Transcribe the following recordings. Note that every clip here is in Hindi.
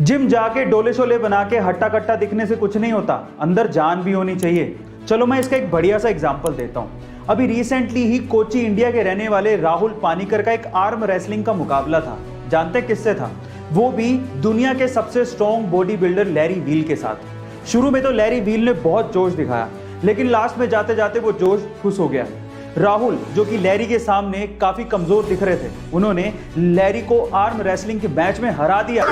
जिम जाके डोले शोले बना के हट्टा कट्टा दिखने से कुछ नहीं होता, अंदर जान भी होनी चाहिए। चलो मैं इसका एक बढ़िया सा एग्जांपल देता हूं। अभी रिसेंटली ही कोची इंडिया के रहने वाले राहुल पानीकर का एक आर्म रेसलिंग का मुकाबला था। जानते किससे था? वो भी दुनिया के सबसे strong body builder Larry Wheels के साथ। शुरू में तो लैरी वील ने बहुत जोश दिखाया, लेकिन लास्ट में जाते जाते वो जोश खुश हो गया। राहुल, जो कि लैरी के सामने काफी कमजोर दिख रहे थे, उन्होंने लैरी को आर्म रेसलिंग के मैच में हरा दिया।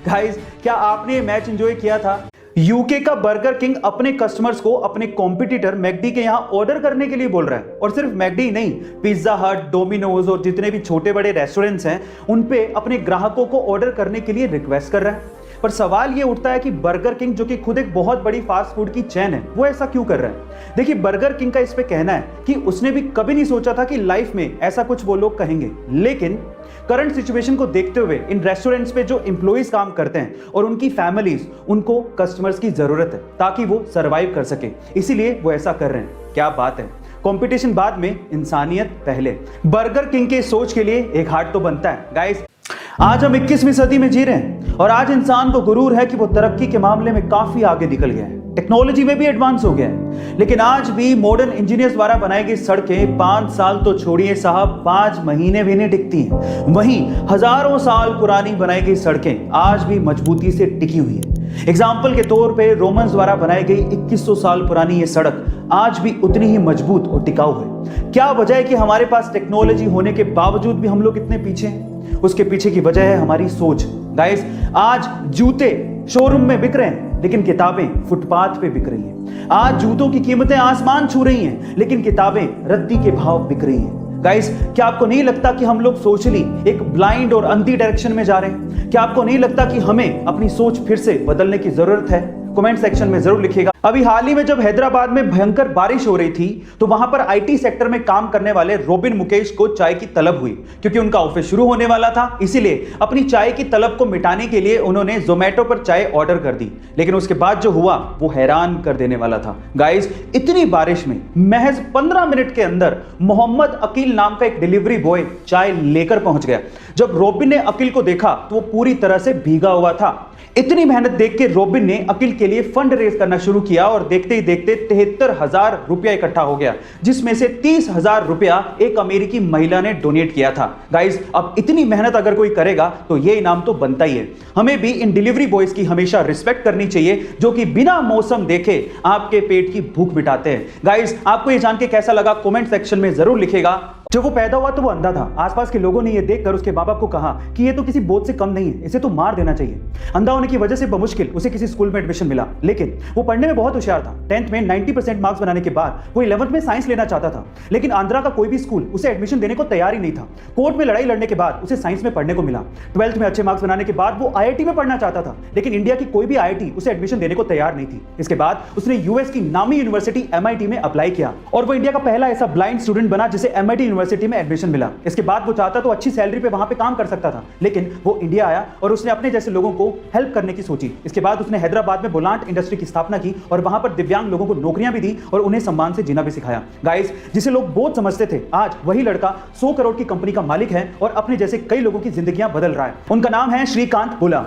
गाइस, क्या आपने ये मैच एंजॉय किया था? यूके का बर्गर किंग अपने कस्टमर्स को अपने कॉम्पिटिटर मैकडी के यहां ऑर्डर करने के लिए बोल रहा है। और सिर्फ मैकडी ही नहीं, पिज्जा हट, डोमिनोज और जितने भी छोटे बड़े रेस्टोरेंट्स हैं, उन पे अपने ग्राहकों को ऑर्डर करने के लिए रिक्वेस्ट कर रहा है। पर सवाल ये उठता है कि बर्गर किंग, जो कि खुद एक बहुत बड़ी फास्ट फूड की चेन है, वो ऐसा क्यों कर रहा है? देखिए, बर्गर किंग का इस पे कहना है कि उसने भी कभी नहीं सोचा था कि लाइफ में ऐसा कुछ वो लोग कहेंगे, लेकिन करंट सिचुएशन को देखते हुए इन रेस्टोरेंट्स पे जो एम्प्लॉइज काम करते हैं और उनकी फैमिलीज, उनको कस्टमर्स की जरूरत है ताकि वो सरवाइव कर सके, इसीलिए वो ऐसा कर रहे हैं। क्या बात है! कंपटीशन बाद में, इंसानियत पहले। बर्गर किंग के सोच के लिए एक हार्ट तो बनता है। गाइस, आज हम 21वीं सदी में जी रहे हैं और आज इंसान को गुरूर है कि वो तरक्की के मामले में काफी आगे निकल गया है, टेक्नोलॉजी में भी एडवांस हो गया है। लेकिन आज भी मॉडर्न इंजीनियर्स द्वारा बनाई गई सड़कें 5 साल तो छोड़िए साहब, 5 महीने भी नहीं टिकती हैं। वहीं हजारों साल पुरानी बनाई गई सड़कें आज भी मजबूती से टिकी हुई है। एग्जाम्पल के तौर पे रोमन्स द्वारा बनाई गई 2100 साल पुरानी ये सड़क आज भी उतनी ही मजबूत और टिकाऊ है। क्या वजह है कि हमारे पास टेक्नोलॉजी होने के बावजूद भी हम लोग इतने पीछे हैं? उसके पीछे की वजह है हमारी सोच। गाइस, आज जूते शोरूम में बिक रहे हैं, लेकिन किताबें फुटपाथ पे बिक रही हैं। आज जूतों की कीमतें आसमान छू रही हैं, लेकिन किताबें रद्दी के भाव बिक रही हैं। गाइस, क्या आपको नहीं लगता कि हम लोग सोशली एक ब्लाइंड और अंधी डायरेक्शन में जा रहे हैं? क्या आपको नहीं लगता कि हमें अपनी सोच फिर से बदलने की जरूरत है? कमेंट सेक्शन में जरूर लिखिएगा। अभी हाल ही में जब हैदराबाद में भयंकर बारिश हो रही थी, तो वहां पर आईटी सेक्टर में काम करने वाले रोबिन मुकेश को चाय की तलब हुई, क्योंकि उनका ऑफिस शुरू होने वाला था। इसीलिए अपनी चाय की तलब को मिटाने के लिए उन्होंने जोमेटो पर चाय ऑर्डर कर दी। लेकिन उसके बाद जो हुआ वो हैरान कर देने वाला था। गाइस, इतनी बारिश में महज 15 मिनट के अंदर मोहम्मद अकील नाम का एक डिलीवरी बॉय चाय लेकर पहुंच गया। जब रोबिन ने अकील को देखा तो वो पूरी तरह से भीगा हुआ था। इतनी मेहनत देख के रोबिन ने अकील के लिए फंड रेज करना शुरू किया और देखते ही देखते 73,000 रुपया इकट्ठा हो गया, जिसमें से 30,000 रुपया एक अमेरिकी महिला ने डोनेट किया था। गाइस, अब इतनी मेहनत अगर कोई करेगा तो ये इनाम तो बनता ही है। हमें भी इन डिलीवरी बॉयज की हमेशा रिस्पेक्ट करनी चाहिए, जो कि बिना मौसम देखे आपके पेट की भूख मिटाते हैं। गाइस, आपको ये जान के कैसा लगा? कमेंट सेक्शन में जरूर लिखेगा। जब वो पैदा हुआ तो वो अंधा था। आसपास के लोगों ने ये देखकर उसके बाप को कहा कि ये तो किसी बोझ से कम नहीं है, इसे तो मार देना चाहिए। अंधा होने की वजह से बमुश्किल उसे किसी स्कूल में एडमिशन मिला, लेकिन वो पढ़ने में बहुत होशियार था। 10th में 90% मार्क्स बनाने के बाद वो 11th में साइंस लेना चाहता था, लेकिन आंध्रा का कोई भी स्कूल उसे एडमिशन देने को तैयार ही नहीं था। कोर्ट में लड़ाई लड़ने के बाद उसे साइंस में पढ़ने को मिला। 12th में अच्छे मार्क्स बनाने के बाद वो IIT में पढ़ना चाहता था, लेकिन इंडिया की कोई भी IIT उसे एडमिशन देने को तैयार नहीं थी। इसके बाद उसने यूएस की नामी यूनिवर्सिटी MIT में अप्लाई किया और वो इंडिया का पहला ऐसा ब्लाइंड स्टूडेंट बना जिसे MIT यूनिवर्सिटी में एडमिशन मिला। इसके बाद वो चाहता तो अच्छी सैलरी पे वहां पे काम कर सकता था, लेकिन वो इंडिया आया और उसने अपने जैसे लोगों को हेल्प करने की सोची। इसके बाद उसने हैदराबाद में बोलांट इंडस्ट्री की स्थापना की और वहां पर दिव्यांग लोगों को नौकरियां भी दी और उन्हें सम्मान से जीना भी सिखाया। गाइस, जिसे लोग बोझ समझते थे, आज वही लड़का 100 करोड़ की कंपनी का मालिक है और अपने जैसे कई लोगों की जिंदगियां बदल रहा है। उनका नाम है श्रीकांत बुला।